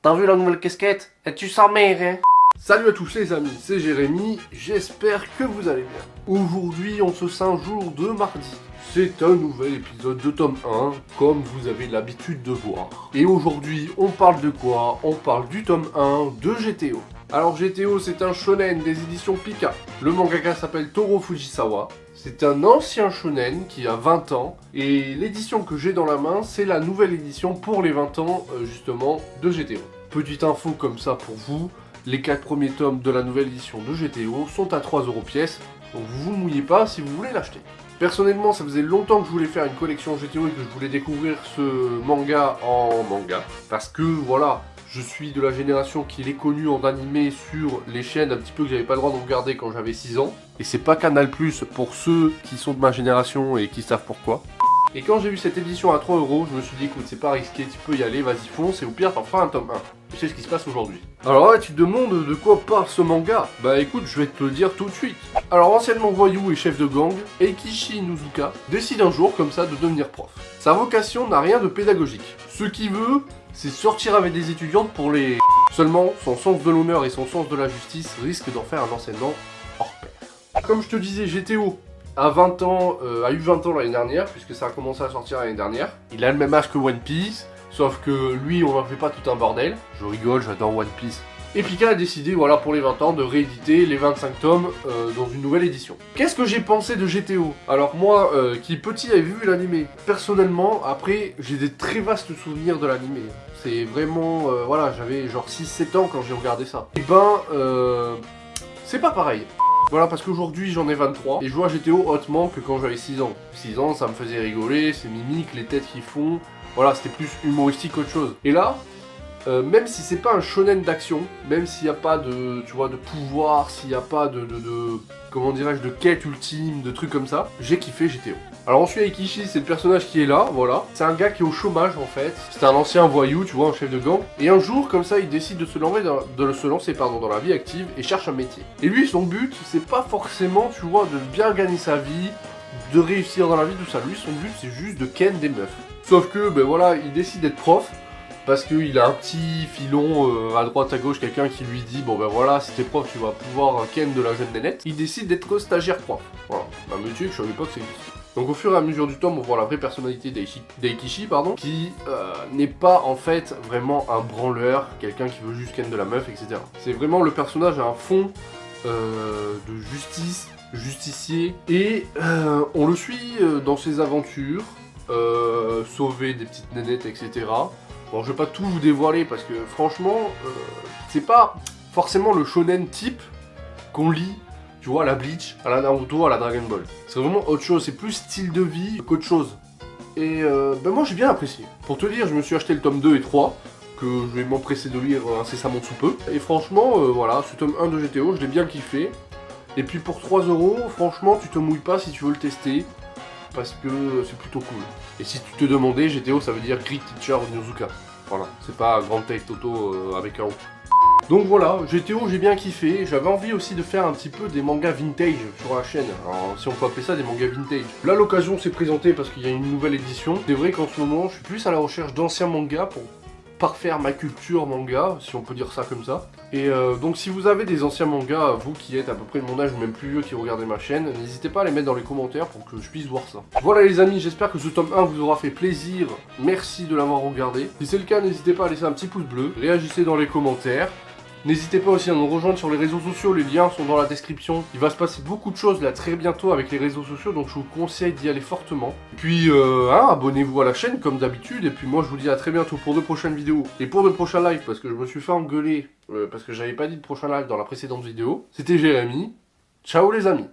T'as vu la nouvelle casquette? Es-tu sa mère, hein? Salut à tous les amis, c'est Jérémy, j'espère que vous allez bien. Aujourd'hui, on se sent un jour de mardi. C'est un nouvel épisode de tome 1, comme vous avez l'habitude de voir. Et aujourd'hui, on parle de quoi? On parle du tome 1 de GTO. Alors GTO, c'est un shonen des éditions Pika. Le mangaka s'appelle Toro Fujisawa. C'est un ancien shonen qui a 20 ans. Et l'édition que j'ai dans la main, c'est la nouvelle édition pour les 20 ans, justement, de GTO. Petite info comme ça pour vous. Les 4 premiers tomes de la nouvelle édition de GTO sont à 3€ pièce, donc vous vous mouillez pas si vous voulez l'acheter. Personnellement, ça faisait longtemps que je voulais faire une collection GTO et que je voulais découvrir ce manga en manga. Parce que voilà, je suis de la génération qui l'ait connu en animé sur les chaînes un petit peu que j'avais pas le droit de regarder quand j'avais 6 ans. Et c'est pas Canal+ pour ceux qui sont de ma génération et qui savent pourquoi. Et quand j'ai vu cette édition à 3€, je me suis dit écoute, c'est pas risqué, tu peux y aller, vas-y fonce, et au pire t'en feras un tome 1. Tu sais ce qui se passe aujourd'hui. Alors là, tu te demandes de quoi parle ce manga? Bah écoute, je vais te le dire tout de suite. Alors anciennement voyou et chef de gang, Eikichi Inuzuka décide un jour comme ça de devenir prof. Sa vocation n'a rien de pédagogique. Ce qu'il veut, c'est sortir avec des étudiantes pour les... Seulement, son sens de l'honneur et son sens de la justice risquent d'en faire un enseignant hors pair. Comme je te disais, GTO a 20 ans, a eu 20 ans l'année dernière, puisque ça a commencé à sortir l'année dernière. Il a le même âge que One Piece, sauf que lui, on n'en fait pas tout un bordel. Je rigole, j'adore One Piece. Et Pika a décidé, voilà, pour les 20 ans, de rééditer les 25 tomes dans une nouvelle édition. Qu'est-ce que j'ai pensé de GTO? Alors moi, qui petit avait vu l'animé, personnellement, après, j'ai des très vastes souvenirs de l'animé. C'est vraiment, voilà, j'avais genre 6-7 ans quand j'ai regardé ça. Et c'est pas pareil. Voilà, parce qu'aujourd'hui j'en ai 23 et je joue à GTO hautement que quand j'avais 6 ans. 6 ans, ça me faisait rigoler, ces mimiques, les têtes qu'ils font. Voilà, c'était plus humoristique qu'autre chose. Et là, même si c'est pas un shonen d'action, même s'il n'y a pas de, tu vois, de pouvoir, s'il n'y a pas comment dirais-je, de quête ultime, de trucs comme ça, j'ai kiffé GTO. Alors ensuite Eikichi, c'est le personnage qui est là, voilà. C'est un gars qui est au chômage en fait. C'est un ancien voyou, tu vois, un chef de gang. Et un jour, comme ça, il décide de se lancer dans la vie active et cherche un métier. Et lui, son but, c'est pas forcément, tu vois, de bien gagner sa vie, de réussir dans la vie, tout ça. Lui, son but, c'est juste de ken des meufs. Sauf que, ben voilà, il décide d'être prof. Parce qu'il a un petit filon à droite à gauche, quelqu'un qui lui dit bon ben voilà, si t'es prof tu vas pouvoir ken de la jeune nénette. Il décide d'être stagiaire prof. Voilà, un métier que je savais pas que ça existait. Donc au fur et à mesure du temps, on voit la vraie personnalité d'Eikichi, qui n'est pas en fait vraiment un branleur, quelqu'un qui veut juste ken de la meuf, etc. C'est vraiment le personnage à un fond de justice, justicier, et on le suit dans ses aventures, sauver des petites nénettes, etc. Bon, je vais pas tout vous dévoiler parce que franchement, c'est pas forcément le shonen type qu'on lit, tu vois, à la Bleach, à la Naruto, à la Dragon Ball. C'est vraiment autre chose, c'est plus style de vie qu'autre chose. Et ben moi j'ai bien apprécié. Pour te dire, je me suis acheté le tome 2 et 3, que je vais m'empresser de lire incessamment sous peu. Et franchement, voilà, ce tome 1 de GTO, je l'ai bien kiffé. Et puis pour 3€, franchement, tu te mouilles pas si tu veux le tester. Parce que c'est plutôt cool. Et si tu te demandais, GTO ça veut dire Great Teacher Onizuka. Voilà, c'est pas Grand Theft Auto avec un O. Donc voilà, GTO j'ai bien kiffé. J'avais envie aussi de faire un petit peu des mangas vintage sur la chaîne. Alors si on peut appeler ça des mangas vintage. Là l'occasion s'est présentée parce qu'il y a une nouvelle édition. C'est vrai qu'en ce moment je suis plus à la recherche d'anciens mangas pour parfaire ma culture manga, si on peut dire ça comme ça. Et donc si vous avez des anciens mangas, vous qui êtes à peu près de mon âge ou même plus vieux qui regardez ma chaîne, n'hésitez pas à les mettre dans les commentaires pour que je puisse voir ça. Voilà les amis, j'espère que ce tome 1 vous aura fait plaisir, merci de l'avoir regardé. Si c'est le cas, n'hésitez pas à laisser un petit pouce bleu, réagissez dans les commentaires. N'hésitez pas aussi à nous rejoindre sur les réseaux sociaux, les liens sont dans la description. Il va se passer beaucoup de choses là très bientôt avec les réseaux sociaux, donc je vous conseille d'y aller fortement. Et puis, abonnez-vous à la chaîne comme d'habitude, et puis moi je vous dis à très bientôt pour de prochaines vidéos. Et pour de prochains lives, parce que je me suis fait engueuler, parce que j'avais pas dit de prochain live dans la précédente vidéo. C'était Jérémy, ciao les amis.